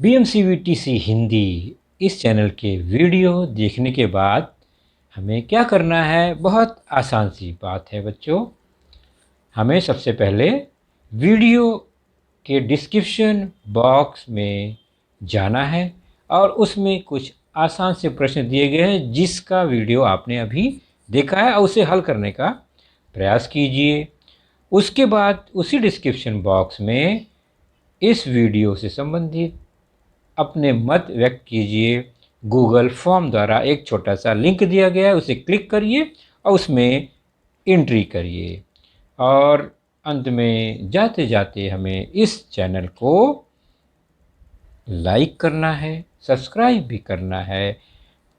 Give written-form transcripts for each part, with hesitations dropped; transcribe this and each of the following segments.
BMCVTC Hindi इस channel के video देखने के बाद हमें क्या करना है? बहुत आसान सी बात है बच्चों। हमें सबसे पहले वीडियो के डिस्क्रिप्शन बॉक्स में जाना है और उसमें कुछ आसान से प्रश्न दिए गए हैं जिसका वीडियो आपने अभी देखा है और उसे हल करने का प्रयास कीजिए। उसके बाद उसी डिस्क्रिप्शन बॉक्स में इस वीडियो से संबंधित अपने मत व्यक्त कीजिए। गूगल फॉर्म द्वारा एक छोटा सा लिंक दिया गया है, उसे क्लिक करिए और उसमें एंट्री करिए। और अंत में जाते जाते हमें इस चैनल को लाइक करना है, सब्सक्राइब भी करना है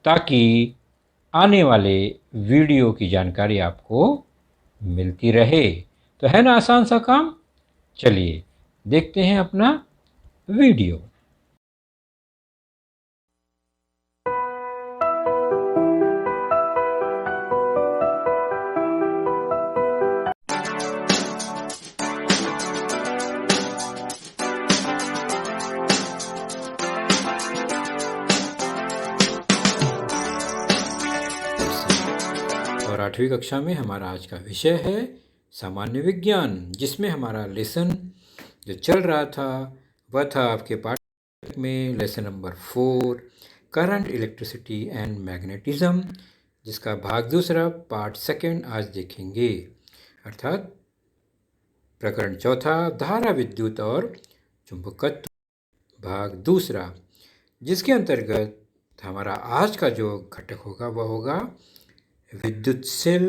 ताकि आने वाले वीडियो की जानकारी आपको मिलती रहे। तो है ना आसान सा काम? चलिए देखते हैं अपना वीडियो। और 8वीं कक्षा में हमारा आज का विषय है सामान्य विज्ञान, जिसमें हमारा लेसन जो चल रहा था वह था आपके पाठ में lesson number 4 current, electricity and magnetism, जिसका भाग दूसरा पार्ट सेकंड आज देखेंगे, अर्थात प्रकरण चौथा धारा, विद्युत और चुंबकत्व भाग दूसरा, जिसके अंतर्गत हमारा आज का जो घटक होगा वह होगा विद्युत सेल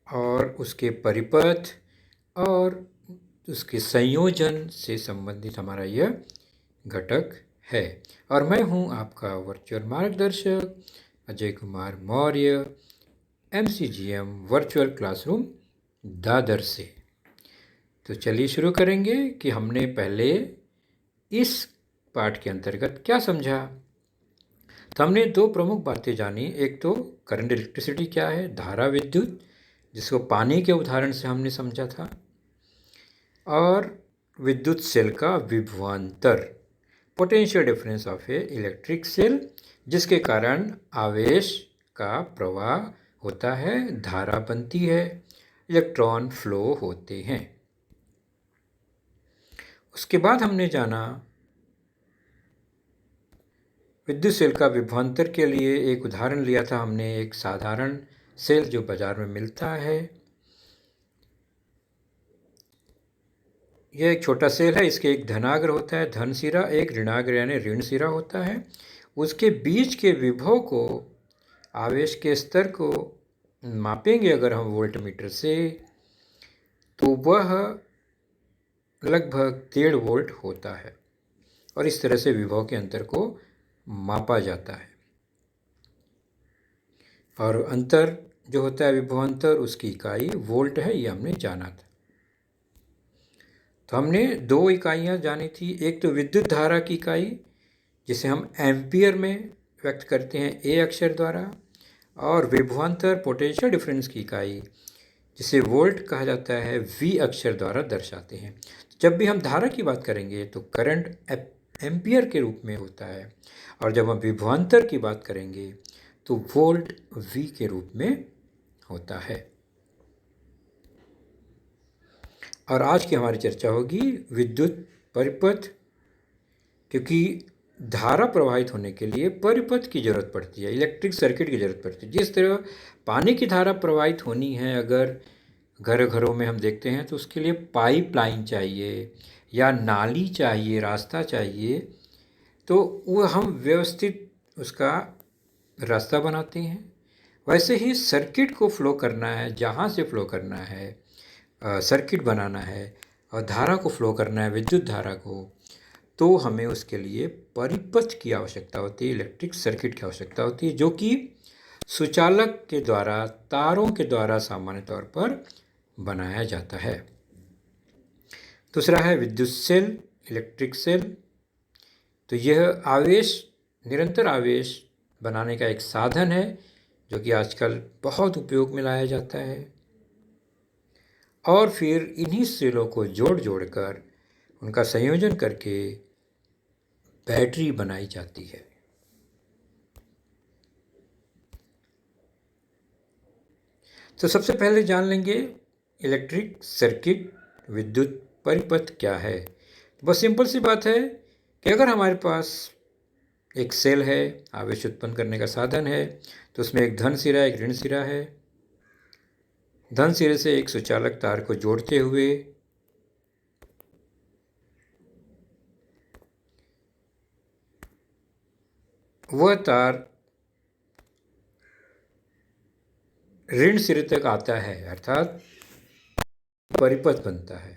और उसके परिपथ और उसके संयोजन से संबंधित हमारा यह घटक है। और मैं हूं आपका वर्चुअल मार्गदर्शक Ajay Kumar Maurya, MCGM virtual classroom Dadar से। तो चलिए शुरू करेंगे कि हमने पहले इस पाठ के अंतर्गत क्या समझा। तो हमने दो प्रमुख बातें जानी। एक तो करंट, इलेक्ट्रिसिटी क्या है, धारा, विद्युत, जिसको पानी के उदाहरण से हमने समझा था, और विद्युत सेल का विभवांतर, potential difference of a electric cell, जिसके कारण आवेश का प्रवाह होता है, धारा बनती है, इलेक्ट्रॉन फ्लो होते हैं। उसके बाद हमने जाना विद्युत सेल का विभवांतर के लिए एक उदाहरण लिया था हमने, एक साधारण सेल जो बाजार में मिलता है। यह एक छोटा सेल है, इसके एक धनाग्र होता है धन सिरा, एक ऋणाग्र यानी ऋण सिरा होता है। उसके बीच के विभव को, आवेश के स्तर को मापेंगे अगर हम वोल्टमीटर से, तो वह लगभग 1.5 वोल्ट होता है और इस तरह से विभव के अंतर को मापा जाता है। और अंतर जो होता है विभवांतर, उसकी इकाई वोल्ट है, ये हमने जाना था। तो हमने दो इकाइयाँ जानी थी। एक तो विद्युत धारा की इकाई जिसे हम एम्पियर में व्यक्त करते हैं ए अक्षर द्वारा, और विभवांतर पोटेंशियल डिफरेंस की इकाई जिसे वोल्ट कहा जाता है वी अक्षर द्वारा दर्शाते हैं। जब भी हम धारा की बात करेंगे तो करंट एम्पियर के रूप में होता है, और जब हम विभवांतर की बात करेंगे तो वोल्ट वी के रूप में होता है। और आज की हमारी चर्चा होगी विद्युत परिपथ, क्योंकि धारा प्रवाहित होने के लिए परिपथ की जरूरत पड़ती है, इलेक्ट्रिक सर्किट की जरूरत पड़ती है। जिस तरह पानी की धारा प्रवाहित होनी है, अगर घरों में हम देखते हैं तो उसके लिए पाइपलाइन चाहिए या नाली चाहिए, रास्ता चाहिए, तो वो हम व्यवस्थित उसका रास्ता बनाते हैं। वैसे ही सर्किट को फ्लो करना है, जहाँ से फ्लो करना है, सर्किट बनाना है और धारा को फ्लो करना है, विद्युत धारा को, तो हमें उसके लिए परिपथ की आवश्यकता होती है, इलेक्ट्रिक सर्किट की आवश्यकता होती है, जो कि सुचालक के द्वारा, तारों के द्वारा सामान्य तौर पर बनाया जाता है। दूसरा है विद्युत सेल, इलेक्ट्रिक सेल। तो यह आवेश, निरंतर आवेश बनाने का एक साधन है जो कि आजकल बहुत उपयोग में लाया जाता है। और फिर इन्हीं सेलों को जोड़ जोड़कर उनका संयोजन करके बैटरी बनाई जाती है। तो सबसे पहले जान लेंगे इलेक्ट्रिक सर्किट, विद्युत परिपथ क्या है। बस सिंपल सी बात है कि अगर हमारे पास एक सेल है, आवेश उत्पन्न करने का साधन है, तो उसमें एक धन सिरा एक ऋण सिरा है। धन सिरे से एक सुचालक तार को जोड़ते हुए वह तार ऋण सिरे तक आता है, अर्थात परिपथ बनता है।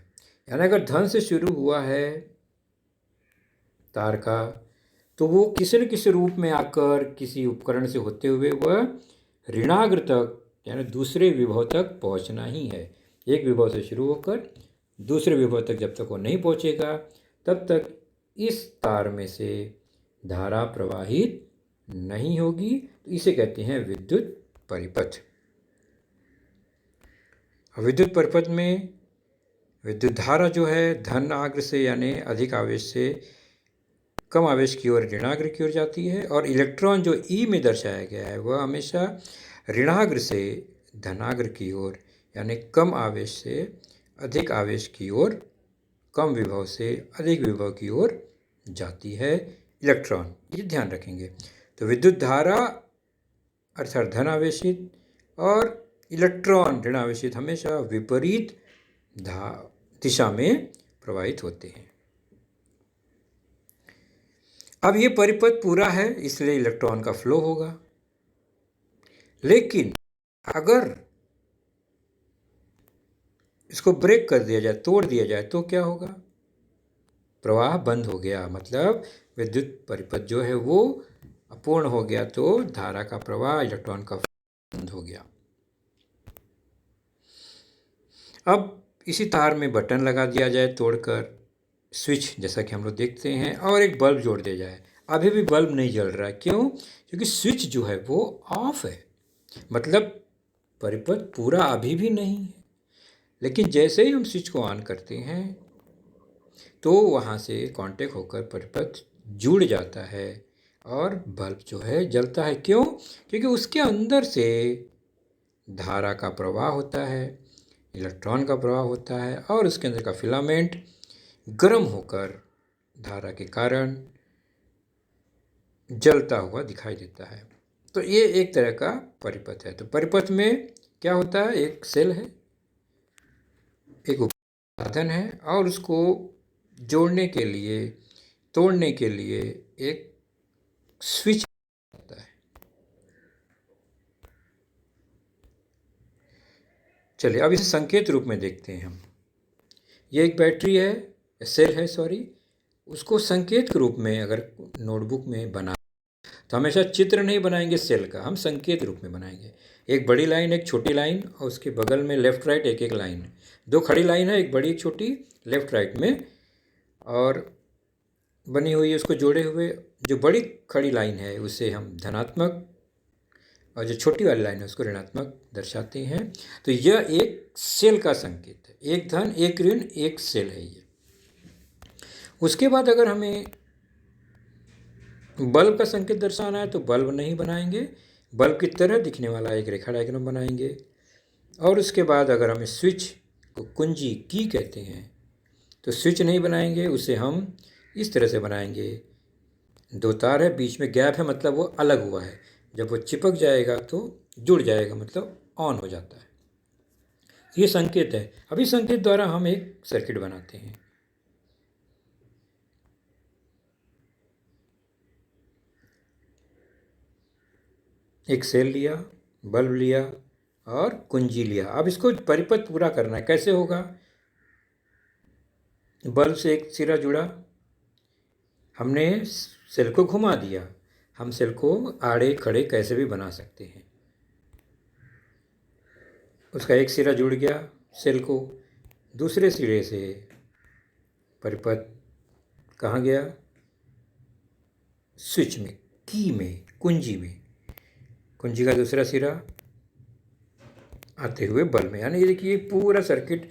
यानी अगर धन से शुरू हुआ है तार का, तो वो किसी न किसी रूप में आकर किसी उपकरण से होते हुए वह ऋणाग्र तक, यानी दूसरे विभव तक पहुंचना ही है। एक विभव से शुरू होकर दूसरे विभव तक जब तक वो नहीं पहुंचेगा, तब तक इस तार में से धारा प्रवाहित नहीं होगी। तो इसे कहते हैं विद्युत परिपथ। विद्युत परिपथ में विद्युत धारा जो है धन आग्र से यानी अधिक आवेश से कम आवेश की ओर ऋणाग्र की ओर जाती है, और इलेक्ट्रॉन जो ई में दर्शाया गया है वह हमेशा ऋणाग्र से धनाग्र की ओर यानी कम आवेश से अधिक आवेश की ओर, कम विभव से अधिक विभव की ओर जाती है इलेक्ट्रॉन। ये ध्यान रखेंगे। तो विद्युत धारा अर्थात धन आवेशित और इलेक्ट्रॉन ऋण आवेशित हमेशा विपरीत दिशा में प्रवाहित होते हैं। अब ये परिपथ पूरा है, इसलिए इलेक्ट्रॉन का फ्लो होगा। लेकिन अगर इसको ब्रेक कर दिया जाए, तोड़ दिया जाए, तो क्या होगा? प्रवाह बंद हो गया, मतलब विद्युत परिपथ जो है वो अपूर्ण हो गया, तो धारा का प्रवाह, इलेक्ट्रॉन का बंद हो गया। अब इसी तार में बटन लगा दिया जाए तोड़कर, स्विच जैसा कि हम लोग देखते हैं, और एक बल्ब जोड़ दिया जाए। अभी भी बल्ब नहीं जल रहा है, क्यों? क्योंकि स्विच जो है वो ऑफ है, मतलब परिपथ पूरा अभी भी नहीं है। लेकिन जैसे ही हम स्विच को ऑन करते हैं तो वहाँ से कांटेक्ट होकर परिपथ जुड़ जाता है और बल्ब जो है जलता है। क्यों? क्योंकि उसके अंदर से धारा का प्रवाह होता है, इलेक्ट्रॉन का प्रवाह होता है, और उसके अंदर का फिलामेंट गर्म होकर धारा के कारण जलता हुआ दिखाई देता है। तो ये एक तरह का परिपथ है। तो परिपथ में क्या होता है? एक सेल है, एक साधन है, और उसको जोड़ने के लिए, तोड़ने के लिए एक स्विच होता है। चलिए अब इसे संकेत रूप में देखते हैं हम। ये एक बैटरी है, सेल है सॉरी, उसको संकेत के रूप में अगर नोटबुक में बना तो हमेशा चित्र नहीं बनाएंगे सेल का, हम संकेत रूप में बनाएंगे। एक बड़ी लाइन, एक छोटी लाइन, और उसके बगल में लेफ्ट राइट एक एक लाइन, दो खड़ी लाइन है, एक बड़ी एक छोटी लेफ्ट राइट में और बनी हुई है। उसको जोड़े हुए जो बड़ी खड़ी लाइन है उसे हम धनात्मक, और जो छोटी वाली लाइन है उसको ऋणात्मक दर्शाते हैं। तो यह एक सेल का संकेत है, एक धन एक ऋण एक सेल है ये। उसके बाद अगर हमें बल्ब का संकेत दर्शाना है तो बल्ब नहीं बनाएंगे, बल्ब की तरह दिखने वाला एक रेखा डायग्राम बनाएंगे। और उसके बाद अगर हमें स्विच को कुंजी की कहते हैं तो स्विच नहीं बनाएंगे, उसे हम इस तरह से बनाएंगे। दो तार है, बीच में गैप है, मतलब वो अलग हुआ है। जब वो चिपक जाएगा तो जुड़ जाएगा, मतलब ऑन हो जाता है। ये संकेत है। अभी संकेत द्वारा हम एक सर्किट बनाते हैं। एक सेल लिया, बल्ब लिया और कुंजी लिया। अब इसको परिपथ पूरा करना है। कैसे होगा? बल्ब से एक सिरा जुड़ा, हमने सेल को घुमा दिया। हम सेल को आड़े खड़े कैसे भी बना सकते हैं। उसका एक सिरा जुड़ गया सेल को, दूसरे सिरे से परिपथ कहाँ गया? स्विच में, की में, कुंजी में। कुंजी का दूसरा सिरा आते हुए बल्ब में। यानी ये देखिए पूरा सर्किट,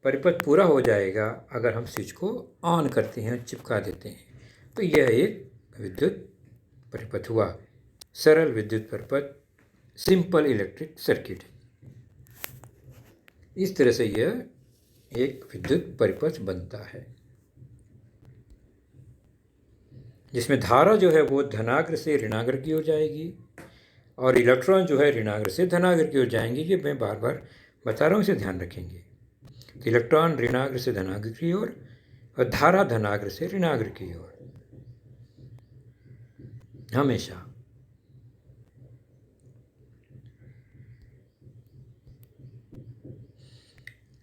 परिपथ पूरा हो जाएगा अगर हम स्विच को ऑन करते हैं, चिपका देते हैं। तो यह एक विद्युत परिपथ हुआ, सरल विद्युत परिपथ, सिंपल इलेक्ट्रिक सर्किट। इस तरह से यह एक विद्युत परिपथ बनता है, जिसमें धारा जो है वो धनाग्र से ऋणाग्र की ओर जाएगी और इलेक्ट्रॉन जो है ऋणाग्र से धनाग्र की ओर जाएंगे। ये मैं बार बार बता रहा हूँ, इसे ध्यान रखेंगे। तो इलेक्ट्रॉन ऋणाग्र से धनाग्र की ओर और धारा धनाग्र से ऋणाग्र की ओर हमेशा।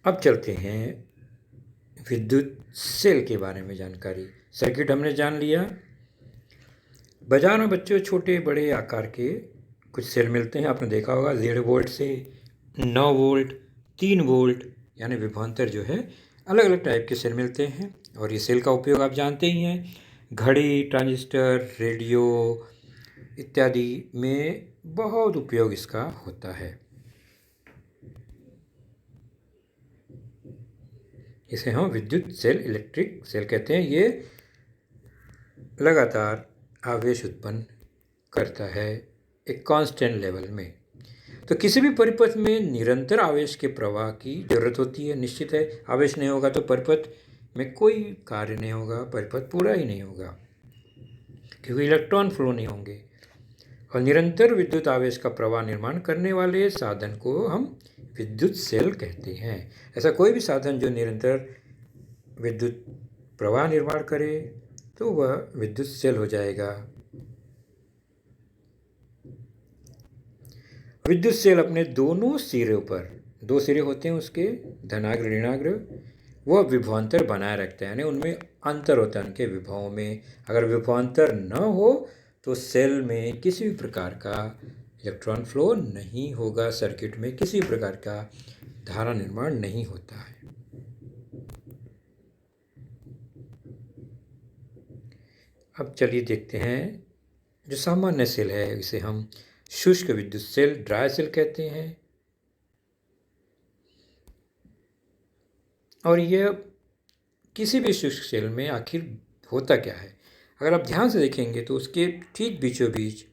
अब चलते हैं विद्युत सेल के बारे में जानकारी। सर्किट हमने जान लिया। बाजार में बच्चों छोटे बड़े आकार के कुछ सेल मिलते हैं, आपने देखा होगा। 1.5 वोल्ट से 9 वोल्ट, 3 वोल्ट, यानी विभवांतर जो है अलग अलग टाइप के सेल मिलते हैं। और ये सेल का उपयोग आप जानते ही हैं, घड़ी, ट्रांजिस्टर, रेडियो इत्यादि में बहुत उपयोग इसका होता है। इसे हम विद्युत सेल, इलेक्ट्रिक सेल कहते हैं। ये लगातार आवेश उत्पन्न करता है एक कांस्टेंट लेवल में। तो किसी भी परिपथ में निरंतर आवेश के प्रवाह की जरूरत होती है। निश्चित है, आवेश नहीं होगा तो परिपथ में कोई कार्य नहीं होगा, परिपथ पूरा ही नहीं होगा, क्योंकि इलेक्ट्रॉन फ्लो नहीं होंगे। और निरंतर विद्युत आवेश का प्रवाह निर्माण करने वाले साधन को हम विद्युत सेल कहते हैं। ऐसा कोई भी साधन जो निरंतर विद्युत प्रवाह निर्माण करे तो वह विद्युत सेल हो जाएगा। विद्युत सेल अपने दोनों सिरों पर, 2 सिरे होते हैं उसके, धनाग्र ऋणाग्र, वह विभवांतर बनाए रखते हैं, यानी उनमें अंतर होता है उनके विभवों में। अगर विभवांतर न हो तो सेल में किसी भी प्रकार का इलेक्ट्रॉन फ्लो नहीं होगा, सर्किट में किसी प्रकार का धारा निर्माण नहीं होता है। अब चलिए देखते हैं जो सामान्य सेल है, इसे हम शुष्क विद्युत सेल, ड्राई सेल कहते हैं। और यह किसी भी शुष्क सेल में आखिर होता क्या है, अगर आप ध्यान से देखेंगे तो उसके ठीक बीचों बीच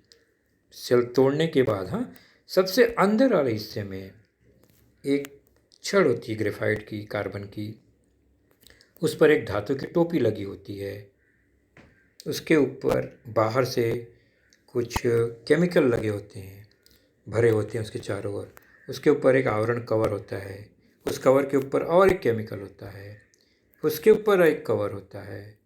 सेल तोड़ने के बाद, हाँ, सबसे अंदर वाले हिस्से में एक छड़ होती है ग्रेफाइट की, कार्बन की। उस पर एक धातु की टोपी लगी होती है। उसके ऊपर बाहर से कुछ केमिकल लगे होते हैं, भरे होते हैं उसके चारों ओर। उसके ऊपर एक आवरण कवर होता है, उस कवर के ऊपर और एक केमिकल होता है, उसके ऊपर एक कवर होता है,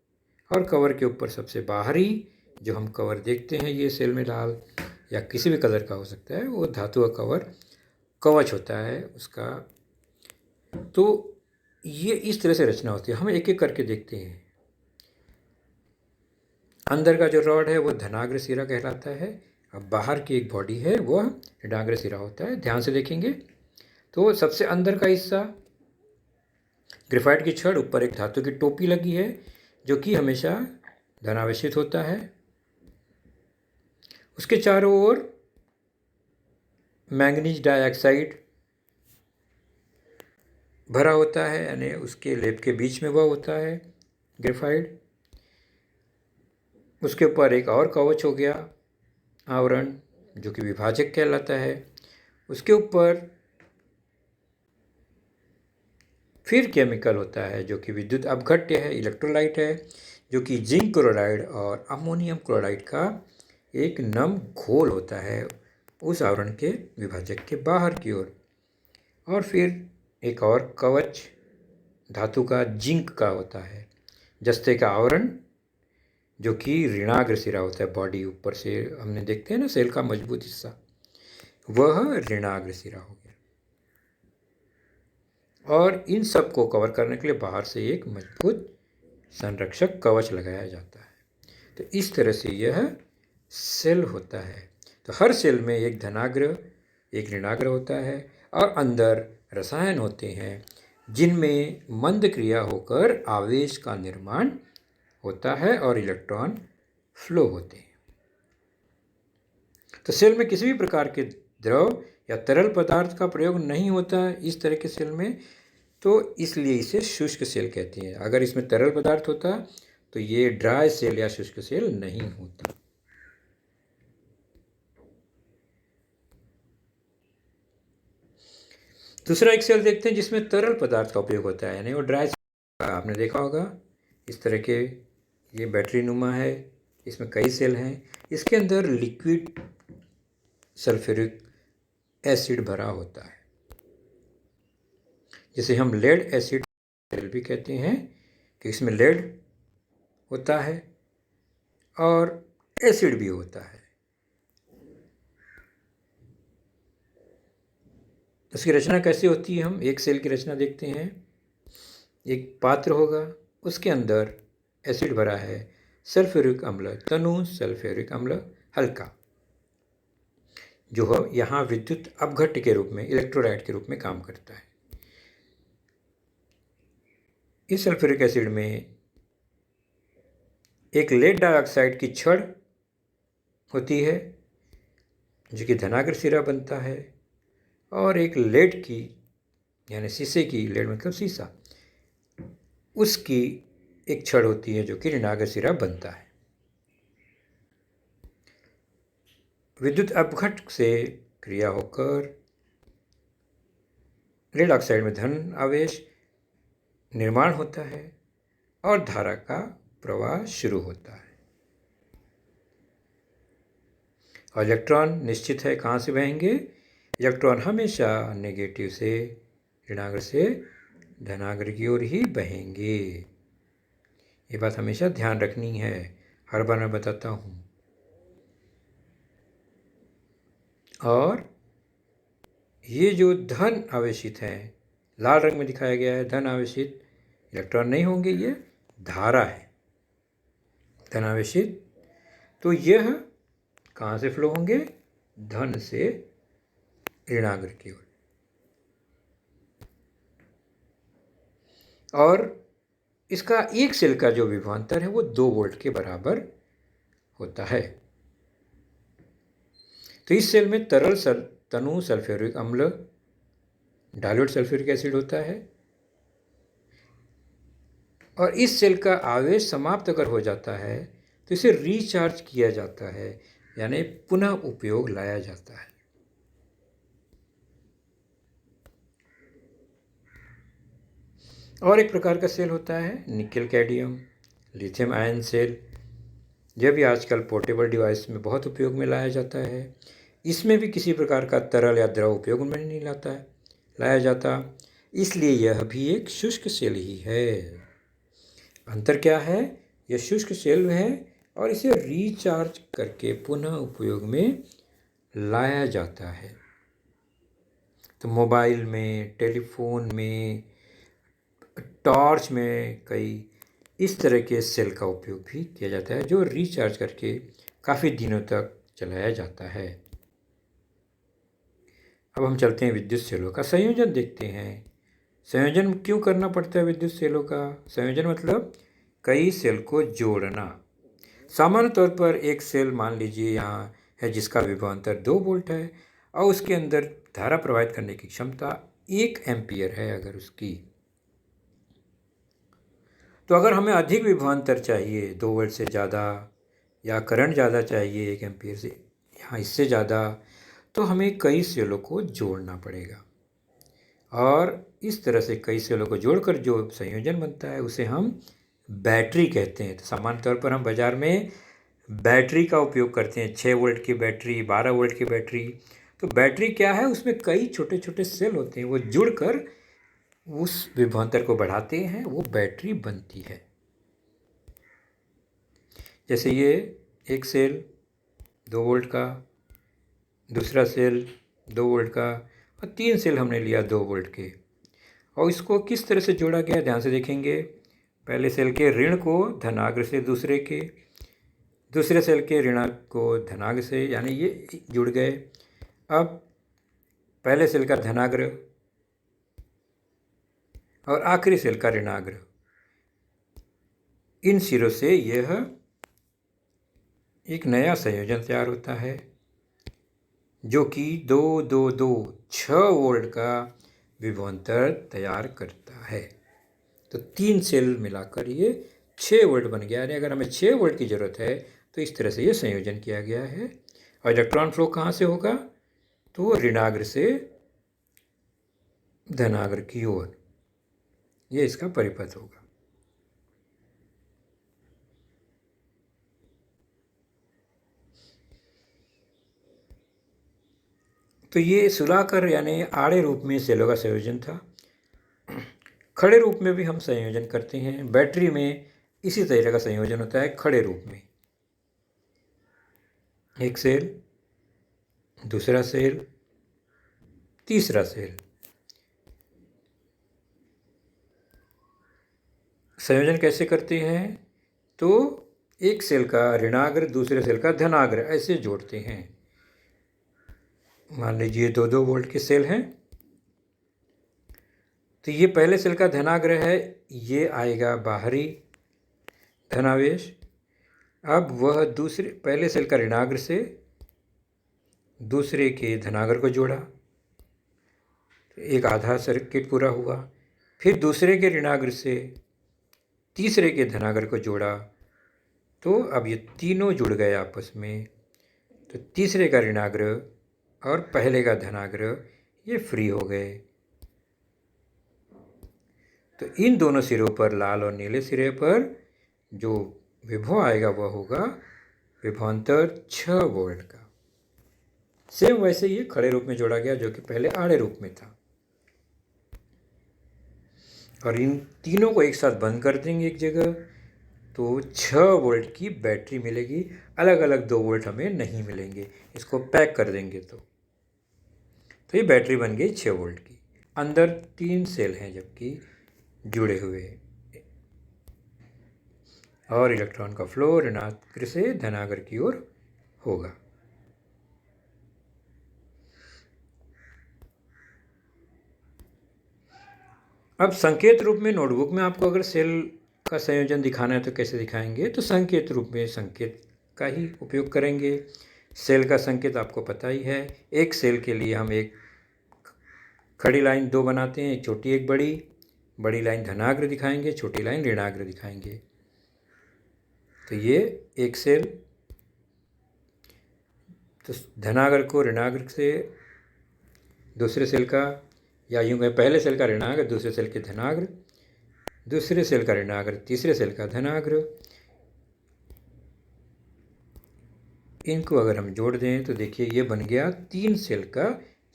और कवर के ऊपर सबसे बाहरी जो हम कवर देखते हैं ये सेल में लाल या किसी भी कलर का हो सकता है, वो धातु का कवर कवच होता है उसका। तो ये इस तरह से रचना होती है। हम एक एक करके देखते हैं। अंदर का जो रॉड है वो धनाग्र सिरा कहलाता है। अब बाहर की एक बॉडी है वह ऋणाग्र सिरा होता है। ध्यान से देखेंगे तो सबसे अंदर का हिस्सा ग्रेफाइट की छड़, ऊपर एक धातु की टोपी लगी है जो कि हमेशा धनावेशित होता है। उसके चारों ओर मैंगनीज डाइऑक्साइड भरा होता है, यानी उसके लेप के बीच में वह होता है ग्रेफाइट। उसके ऊपर एक और कवच हो गया आवरण जो कि विभाजक कहलाता है। उसके ऊपर फिर केमिकल होता है जो कि विद्युत अपघट्य है, इलेक्ट्रोलाइट है, जो कि जिंक क्लोराइड और अमोनियम क्लोराइड का एक नम घोल होता है उस आवरण के विभाजक के बाहर की ओर। और फिर एक और कवच धातु का जिंक का होता है, जस्ते का आवरण जो कि ऋणाग्र सिरा होता है। बॉडी ऊपर से हमने देखते हैं ना सेल का मजबूत हिस्सा, वह ऋणाग्र सिरा हो गया। और इन सब को कवर करने के लिए बाहर से एक मजबूत संरक्षक कवच लगाया जाता है। तो इस तरह से यह सेल होता है। तो हर सेल में एक धनाग्र एक ऋणाग्र होता है और अंदर रसायन होते हैं जिनमें मंद क्रिया होकर आवेश का निर्माण होता है और इलेक्ट्रॉन फ्लो होते हैं। तो सेल में किसी भी प्रकार के द्रव या तरल पदार्थ का प्रयोग नहीं होता है इस तरह के सेल में, तो इसलिए इसे शुष्क सेल कहते हैं। अगर इसमें तरल पदार्थ होता तो ये ड्राई सेल या शुष्क सेल नहीं होता। दूसरा एक सेल देखते हैं जिसमें तरल पदार्थ का उपयोग होता है, यानी वो ड्राई सेल। आपने देखा होगा इस तरह के, ये बैटरी नुमा है, इसमें कई सेल हैं, इसके अंदर लिक्विड सल्फ्यूरिक एसिड भरा होता है, जिसे हम लेड एसिड सेल भी कहते हैं, कि इसमें लेड होता है और एसिड भी होता है। उसकी रचना कैसे होती है, हम एक सेल की रचना देखते हैं। एक पात्र होगा, उसके अंदर एसिड भरा है, सल्फ्यूरिक अम्ल, तनु सल्फ्यूरिक अम्ल हल्का, जो यहाँ विद्युत अपघट्य के रूप में, इलेक्ट्रोलाइट के रूप में काम करता है। इस सल्फ्यूरिक एसिड में एक लेड डाइऑक्साइड की छड़ होती है, जो कि धनाग्र सिरा बनता है, और एक लेड की, यानी शीशे की, लेड मतलब शीशा, उसकी एक छड़ होती है जो कि ऋणाग्र सिरा बनता है। विद्युत अपघट्य से क्रिया होकर लेड ऑक्साइड में धन आवेश निर्माण होता है और धारा का प्रवाह शुरू होता है। और इलेक्ट्रॉन निश्चित है कहाँ से बहेंगे। इलेक्ट्रॉन हमेशा नेगेटिव से, ऋणाग्र से धनाग्र की ओर ही बहेंगे। ये बात हमेशा ध्यान रखनी है, हर बार मैं बताता हूँ। और ये जो धन आवेशित हैं, लाल रंग में दिखाया गया है, धन आवेशित इलेक्ट्रॉन नहीं होंगे, ये धारा है धन आवेशित। तो यह कहाँ से फ्लो होंगे, धन से ऋणाग्र की ओर। और इसका एक सेल का जो विभवांतर है वो 2 वोल्ट के बराबर होता है। तो इस सेल में तरल तनु सल्फ्यूरिक अम्ल, डाइल्यूट सल्फ्यूरिक एसिड होता है, और इस सेल का आवेश समाप्त अगर हो जाता है तो इसे रिचार्ज किया जाता है, यानी पुनः उपयोग लाया जाता है। और एक प्रकार का सेल होता है nickel cadmium lithium ion cell. यह भी आजकल पोर्टेबल डिवाइस में बहुत उपयोग में लाया जाता है। इसमें भी किसी प्रकार का तरल या द्रव उपयोग में नहीं लाया जाता, इसलिए यह भी एक शुष्क सेल ही है। अंतर क्या है, यह शुष्क सेल है और इसे रिचार्ज करके पुनः उपयोग में लाया जाता है। तो मोबाइल में, टेलीफोन में, टॉर्च में कई इस तरह के सेल का उपयोग भी किया जाता है, जो रिचार्ज करके काफ़ी दिनों तक चलाया जाता है। अब हम चलते हैं विद्युत सेलों का संयोजन देखते हैं। संयोजन क्यों करना पड़ता है विद्युत सेलों का? संयोजन मतलब कई सेल को जोड़ना। सामान्य तौर पर एक सेल मान लीजिए यहाँ है, जिसका विभवांतर 2 वोल्ट है और उसके अंदर धारा प्रवाहित करने की क्षमता 1 एम्पियर है अगर उसकी। तो अगर हमें अधिक विभवांतर चाहिए, 2 वोल्ट से ज़्यादा, या करंट ज़्यादा चाहिए 1 एम्पियर से, यहाँ इससे ज़्यादा, तो हमें कई सेलों को जोड़ना पड़ेगा। और इस तरह से कई सेलों को जोड़कर जो संयोजन बनता है उसे हम बैटरी कहते हैं। तो सामान्य तौर पर हम बाज़ार में बैटरी का उपयोग करते हैं, 6 वोल्ट की बैटरी, 12 वोल्ट की बैटरी। तो बैटरी क्या है, उसमें कई छोटे छोटे सेल होते हैं, वो जुड़कर उस विभवांतर को बढ़ाते हैं, वो बैटरी बनती है। जैसे ये एक सेल 2 वोल्ट का, दूसरा सेल 2 वोल्ट का, और 3 सेल हमने लिया 2 वोल्ट के। और इसको किस तरह से जोड़ा गया, ध्यान से देखेंगे। पहले सेल के ऋण को धनाग्र से दूसरे सेल के ऋणाग्र को धनाग्र से, यानी ये जुड़ गए। अब पहले सेल का धनाग्र और आखिरी सेल का ऋणाग्र, इन सिरों से यह एक नया संयोजन तैयार होता है, जो कि 6 वोल्ट का विभवांतर तैयार करता है। तो 3 सेल मिलाकर ये 6 वोल्ट बन गया। यानी अगर हमें 6 वोल्ट की ज़रूरत है तो इस तरह से ये संयोजन किया गया है। और इलेक्ट्रॉन फ्लो कहाँ से होगा? तो ऋणाग्र से धनाग्र की ओर, ये इसका परिपथ होगा। तो ये सुलाकर यानी आड़े रूप में सेलों का संयोजन था। खड़े रूप में भी हम संयोजन करते हैं। बैटरी में इसी तरह का संयोजन होता है खड़े रूप में। एक सेल, दूसरा सेल, तीसरा सेल। संयोजन कैसे करते हैं? तो एक सेल का ऋणाग्र दूसरे सेल का धनाग्र ऐसे जोड़ते हैं। मान लीजिए 2-2 वोल्ट के सेल हैं, तो ये पहले सेल का धनाग्र है, ये आएगा बाहरी धनावेश। अब वह दूसरे पहले सेल का ऋणाग्र से दूसरे के धनाग्र को जोड़ा, तो एक आधा सर्किट पूरा हुआ। फिर दूसरे के ऋणाग्र से तीसरे के धनाग्र को जोड़ा, तो अब ये तीनों जुड़ गए आपस में। तो तीसरे का ऋणाग्र और पहले का धनाग्र ये फ्री हो गए। तो इन दोनों सिरों पर, लाल और नीले सिरे पर जो विभव आएगा वह होगा विभवांतर 6 वोल्ट का। सेम वैसे ही खड़े रूप में जोड़ा गया जो कि पहले आड़े रूप में था। और इन तीनों को एक साथ बंद कर देंगे एक जगह, तो 6 वोल्ट की बैटरी मिलेगी। अलग अलग 2 वोल्ट हमें नहीं मिलेंगे। इसको पैक कर देंगे तो ये बैटरी बन गई 6 वोल्ट की। अंदर 3 सेल हैं जबकि जुड़े हुए, और इलेक्ट्रॉन का फ्लो ऋणाग्र से धनाग्र की ओर होगा। अब संकेत रूप में नोटबुक में आपको अगर सेल का संयोजन दिखाना है तो कैसे दिखाएंगे? तो संकेत रूप में संकेत का ही उपयोग करेंगे। सेल का संकेत आपको पता ही है। एक सेल के लिए हम एक खड़ी लाइन 2 बनाते हैं, एक छोटी एक बड़ी। बड़ी लाइन धनाग्र दिखाएंगे, छोटी लाइन ऋणाग्र दिखाएंगे। तो ये एक सेल, तो धनाग्र को ऋणाग्र से दूसरे सेल का, या यूँ कहें पहले सेल का ऋणाग्र दूसरे सेल के धनाग्र, दूसरे सेल का ऋणाग्र तीसरे सेल का धनाग्र, इनको अगर हम जोड़ दें तो देखिए ये बन गया 3 सेल का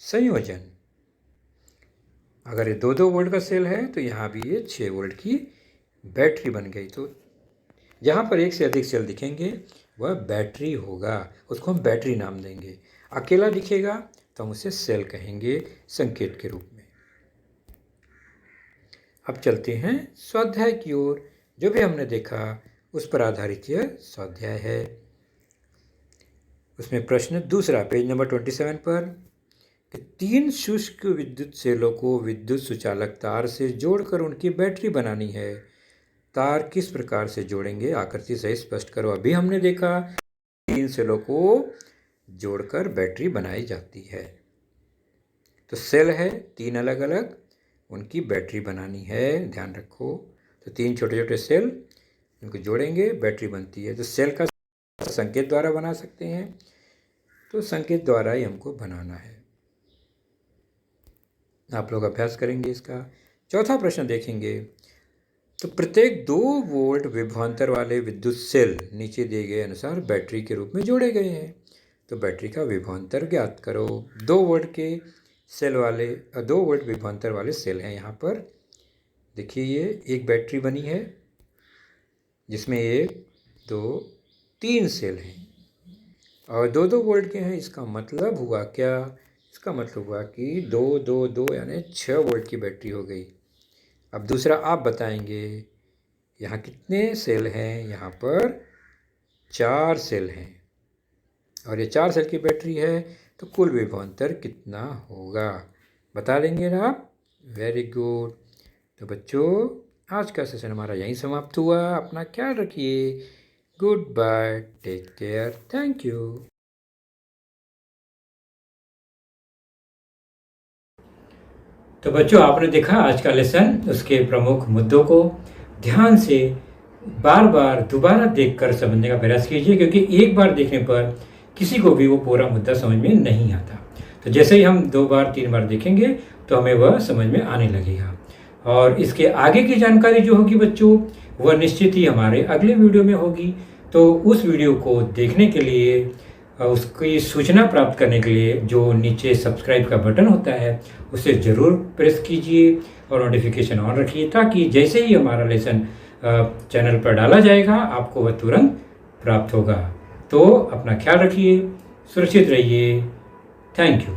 संयोजन। अगर ये 2-2 वोल्ट का सेल है तो यहाँ भी ये 6 वोल्ट की बैटरी बन गई। तो जहाँ पर एक से अधिक सेल दिखेंगे वह बैटरी होगा, उसको हम बैटरी नाम देंगे। अकेला दिखेगा तो हम उसे सेल कहेंगे संकेत के रूप में। अब चलते हैं स्वाध्याय की ओर। जो भी हमने देखा उस पर आधारित यह स्वाध्याय है। उसमें प्रश्न दूसरा, पेज नंबर 27 पर, कि 3 शुष्क विद्युत सेलों को विद्युत सुचालक तार से जोड़कर उनकी बैटरी बनानी है। तार किस प्रकार से जोड़ेंगे? आकृति से स्पष्ट करो। अभी हमने देखा 3 सेलों को जोड़कर बैटरी बनाई जाती है। तो सेल है 3 अलग अलग, उनकी बैटरी बनानी है, ध्यान रखो। तो 3 छोटे छोटे सेल, इनको जोड़ेंगे, बैटरी बनती है। तो सेल का संकेत द्वारा बना सकते हैं, तो संकेत द्वारा ही हमको बनाना है। आप लोग अभ्यास करेंगे इसका। चौथा प्रश्न देखेंगे। तो प्रत्येक 2 वोल्ट विभवांतर वाले विद्युत सेल नीचे दिए गए अनुसार बैटरी के रूप में जोड़े गए हैं। तो बैटरी का विभवांतर ज्ञात करो। 2 वोल्ट के सेल वाले 2 वोल्ट विभवांतर वाले सेल हैं। यहाँ पर देखिए ये एक बैटरी बनी है जिसमें 1, 2, 3 सेल हैं और 2-2 वोल्ट के हैं। इसका मतलब हुआ क्या? इसका मतलब हुआ कि 2-2-2 यानी 6 वोल्ट की बैटरी हो गई। अब दूसरा आप बताएंगे, यहाँ कितने सेल हैं? यहाँ पर 4 सेल हैं और ये 4 सेल की बैटरी है, तो कुल विभवांतर कितना होगा? बता देंगे ना आप? Very good. तो बच्चों आज का सेशन हमारा यहीं समाप्त हुआ। अपना ख्याल रखिए। Good bye, take care, thank you. तो बच्चों आपने देखा आज का लेसन, उसके प्रमुख मुद्दों को ध्यान से बार बार दोबारा देखकर समझने का प्रयास कीजिए, क्योंकि एक बार देखने पर किसी को भी वो पूरा मुद्दा समझ में नहीं आता। तो जैसे ही हम 2 बार 3 बार देखेंगे तो हमें वह समझ में आने लगेगा। और इसके आगे की जानकारी जो होगी बच्चों, वह निश्चित ही हमारे अगले वीडियो में होगी। तो उस वीडियो को देखने के लिए, उसकी सूचना प्राप्त करने के लिए जो नीचे सब्सक्राइब का बटन होता है उसे ज़रूर प्रेस कीजिए और नोटिफिकेशन ऑन रखिए, ताकि जैसे ही हमारा लेसन चैनल पर डाला जाएगा आपको वह तुरंत प्राप्त होगा। तो अपना ख्याल रखिए, सुरक्षित रहिए। Thank you.